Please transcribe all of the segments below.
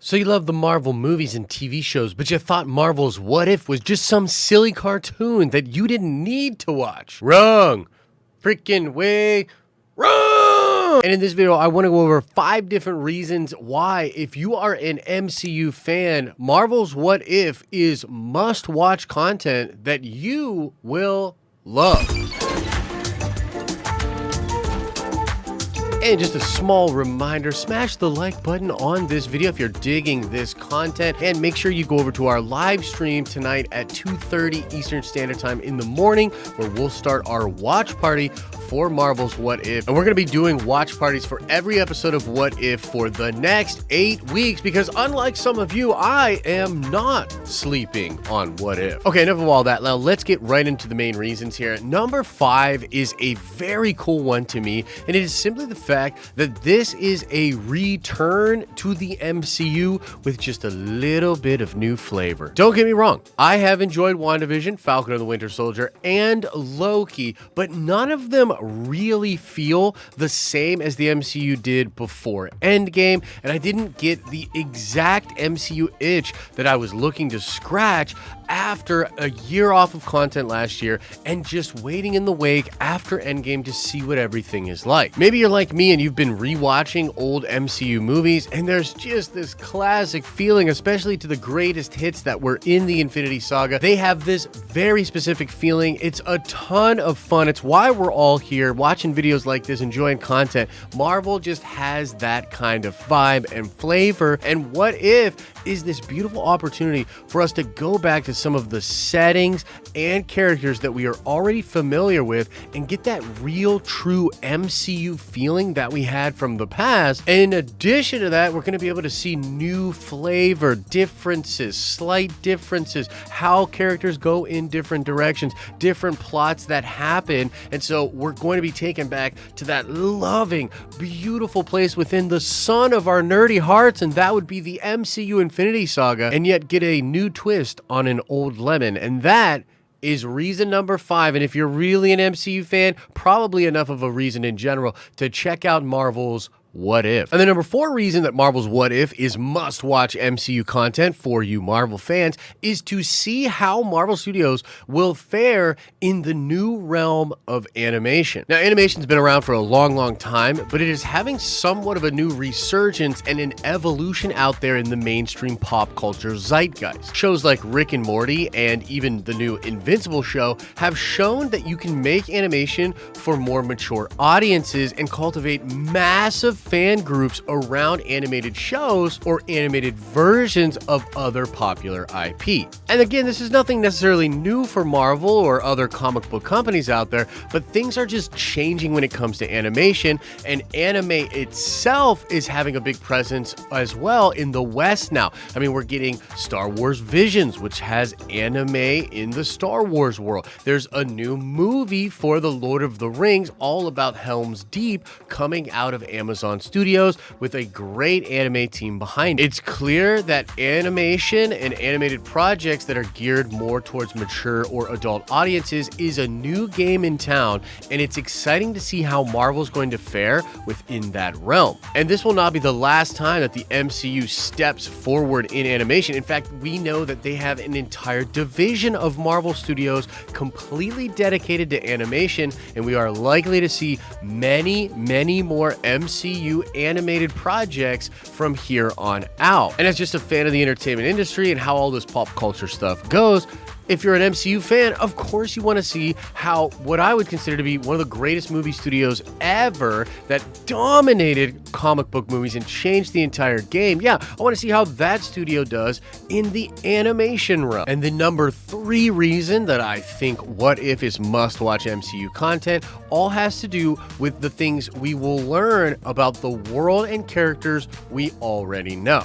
So you love the Marvel movies and TV shows, but you thought Marvel's What If was just some silly cartoon that you didn't need to watch. Wrong. Freaking way wrong. And in this video, I want to go over 5 different reasons why, if you are an MCU fan, Marvel's What If is must-watch content that you will love. And just a small reminder, smash the like button on this video if you're digging this content, and make sure you go over to our live stream tonight at 2:30 Eastern Standard Time in the morning, where we'll start our watch party for Marvel's What If. And we're going to be doing watch parties for every episode of What If for the next 8 weeks, because unlike some of you, I am not sleeping on What If. Okay, enough of all that. Now let's get right into the main reasons here. Number 5 is a very cool one to me, and it is simply the fact that this is a return to the MCU with just a little bit of new flavor. Don't get me wrong, I have enjoyed WandaVision, Falcon and the Winter Soldier, and Loki, but none of them really feel the same as the MCU did before Endgame, and I didn't get the exact MCU itch that I was looking to scratch after a year off of content last year and just waiting in the wake after Endgame to see what everything is like. Maybe you're like me and you've been rewatching old MCU movies, and there's just this classic feeling, especially to the greatest hits that were in the Infinity Saga. They have this very specific feeling. It's a ton of fun. It's why we're all here watching videos like this, enjoying content. Marvel just has that kind of vibe and flavor, and What If is this beautiful opportunity for us to go back to some of the settings and characters that we are already familiar with and get that real, true MCU feeling that we had from the past. And in addition to that, we're going to be able to see new flavor, differences, slight differences, how characters go in different directions, different plots that happen. And so we're going to be taken back to that loving, beautiful place within the sun of our nerdy hearts, and that would be the MCU Infinity Saga, and yet get a new twist on an old lemon. And that is reason number 5. And if you're really an MCU fan, probably enough of a reason in general to check out Marvel's What If. And the number 4 reason that Marvel's What If is must-watch MCU content for you Marvel fans is to see how Marvel Studios will fare in the new realm of animation. Now, animation's been around for a long, long time, but it is having somewhat of a new resurgence and an evolution out there in the mainstream pop culture zeitgeist. Shows like Rick and Morty and even the new Invincible show have shown that you can make animation for more mature audiences and cultivate massive fan groups around animated shows or animated versions of other popular IP. And again, this is nothing necessarily new for Marvel or other comic book companies out there, but things are just changing when it comes to animation, and anime itself is having a big presence as well in the West now. I mean, we're getting Star Wars Visions, which has anime in the Star Wars world. There's a new movie for The Lord of the Rings all about Helm's Deep coming out of Amazon Studios with a great anime team behind it. It's clear that animation and animated projects that are geared more towards mature or adult audiences is a new game in town, and it's exciting to see how Marvel's going to fare within that realm. And this will not be the last time that the MCU steps forward in animation. In fact, we know that they have an entire division of Marvel Studios completely dedicated to animation, and we are likely to see many, many more MCU animated projects from here on out. And as just a fan of the entertainment industry and how all this pop culture stuff goes, if you're an MCU fan, of course you want to see how what I would consider to be one of the greatest movie studios ever that dominated comic book movies and changed the entire game. Yeah, I want to see how that studio does in the animation realm. And the number 3 reason that I think What If is must-watch MCU content all has to do with the things we will learn about the world and characters we already know.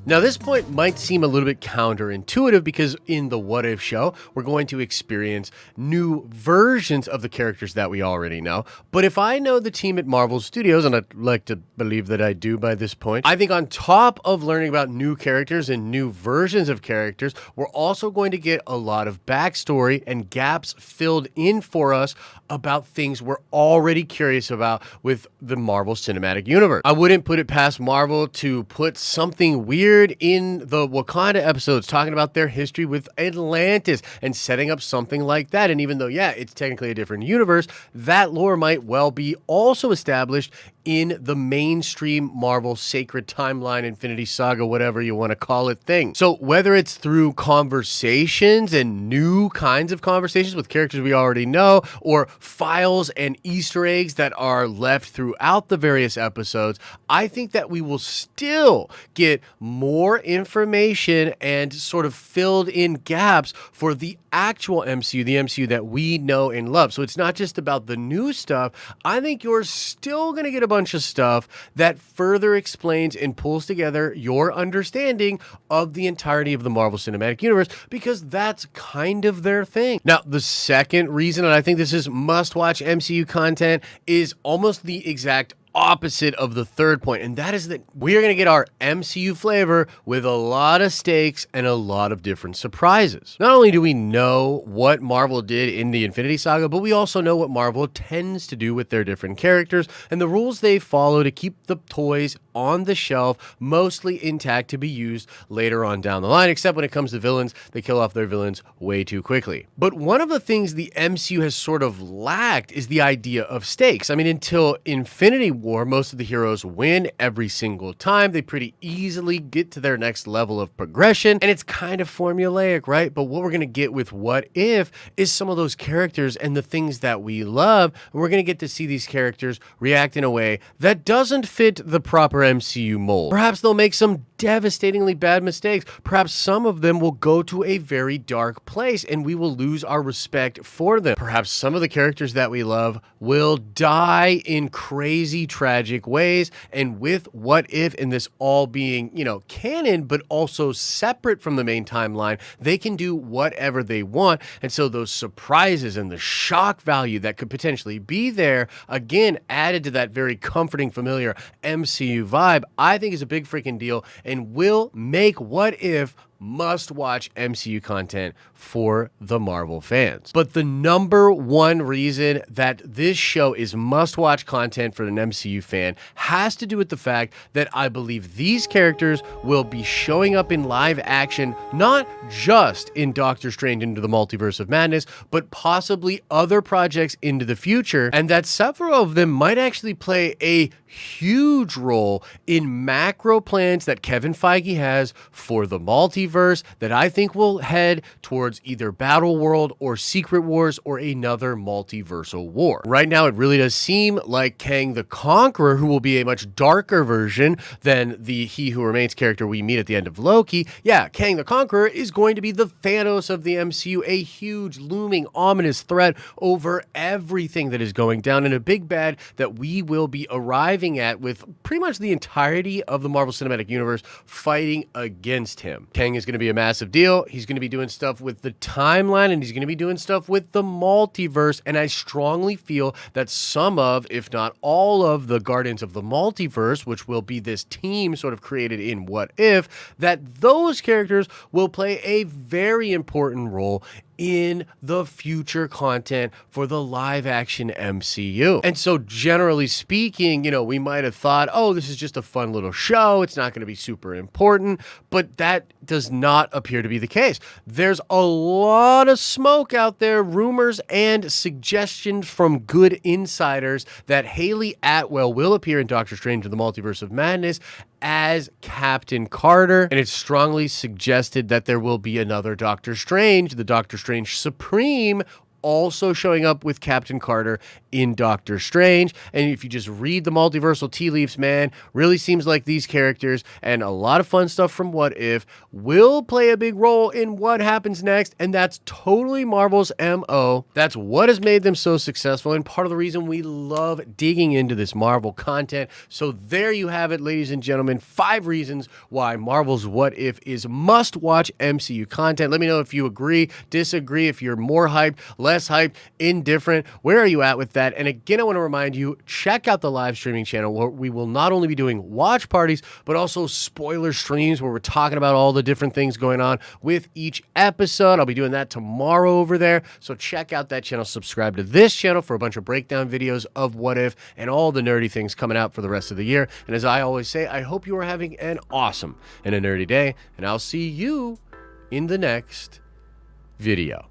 Now, this point might seem a little bit counterintuitive because in the What If show, we're going to experience new versions of the characters that we already know. But if I know the team at Marvel Studios, and I'd like to believe that I do by this point, I think on top of learning about new characters and new versions of characters, we're also going to get a lot of backstory and gaps filled in for us about things we're already curious about with the Marvel Cinematic Universe. I wouldn't put it past Marvel to put something weird appeared in the Wakanda episodes talking about their history with Atlantis and setting up something like that. And even though, yeah, it's technically a different universe, that lore might well be also established in the mainstream Marvel sacred timeline, Infinity Saga, whatever you want to call it thing. So whether it's through conversations and new kinds of conversations with characters we already know, or files and Easter eggs that are left throughout the various episodes, I think that we will still get more information and sort of filled in gaps for the actual MCU, the MCU that we know and love. So it's not just about the new stuff. I think you're still going to get a bunch of stuff that further explains and pulls together your understanding of the entirety of the Marvel Cinematic Universe, because that's kind of their thing. Now, the second reason, and I think this is must-watch MCU content, is almost the exact opposite of the third point, and that is that we are going to get our MCU flavor with a lot of stakes and a lot of different surprises. Not only do we know what Marvel did in the Infinity Saga, but we also know what Marvel tends to do with their different characters and the rules they follow to keep the toys on the shelf mostly intact to be used later on down the line, except when it comes to villains, they kill off their villains way too quickly. But one of the things the MCU has sort of lacked is the idea of stakes. I mean, until Infinity War, most of the heroes win every single time. They pretty easily get to their next level of progression, and it's kind of formulaic, right? But what we're going to get with What If is some of those characters and the things that we love, and we're going to get to see these characters react in a way that doesn't fit the proper MCU mold. Perhaps they'll make some devastatingly bad mistakes. Perhaps some of them will go to a very dark place and we will lose our respect for them. Perhaps some of the characters that we love will die in crazy, tragic ways. And with What If and this all being, canon, but also separate from the main timeline, they can do whatever they want. And so those surprises and the shock value that could potentially be there, again, added to that very comforting, familiar MCU vibe, I think is a big freaking deal and will make What If must-watch MCU content for the Marvel fans. But the number one reason that this show is must-watch content for an MCU fan has to do with the fact that I believe these characters will be showing up in live action, not just in Doctor Strange Into the Multiverse of Madness, but possibly other projects into the future, and that several of them might actually play a huge role in macro plans that Kevin Feige has for the multiverse that I think will head towards either Battle World or Secret Wars or another multiversal war. Right now, it really does seem like Kang the Conqueror, who will be a much darker version than the He Who Remains character we meet at the end of Loki. Yeah, Kang the Conqueror is going to be the Thanos of the MCU, a huge, looming, ominous threat over everything that is going down, and a big bad that we will be arriving at with pretty much the entirety of the Marvel Cinematic Universe fighting against him. Kang is going to be a massive deal. He's going to be doing stuff with the timeline, and he's going to be doing stuff with the multiverse, and I strongly feel that some of, if not all of, the Guardians of the Multiverse, which will be this team sort of created in What If, that those characters will play a very important role in the future content for the live action MCU. And so generally speaking, we might have thought, oh, this is just a fun little show. It's not going to be super important, but that does not appear to be the case. There's a lot of smoke out there, rumors and suggestions from good insiders that Haley Atwell will appear in Doctor Strange in the Multiverse of Madness as Captain Carter, and it's strongly suggested that there will be another Doctor Strange, the Doctor Strange Supreme, also showing up with Captain Carter in Doctor Strange. And if you just read the multiversal tea leaves, man, really seems like these characters and a lot of fun stuff from What If will play a big role in what happens next, and that's totally Marvel's MO. That's what has made them so successful and part of the reason we love digging into this Marvel content. So there you have it, ladies and gentlemen, 5 reasons why Marvel's What If is must-watch MCU content. Let me know if you agree, disagree, if you're more hyped. less hype, indifferent? Where are you at with that? And again, I want to remind you, check out the live streaming channel where we will not only be doing watch parties, but also spoiler streams where we're talking about all the different things going on with each episode. I'll be doing that tomorrow over there. So check out that channel, subscribe to this channel for a bunch of breakdown videos of What If and all the nerdy things coming out for the rest of the year. And as I always say, I hope you are having an awesome and a nerdy day, and I'll see you in the next video.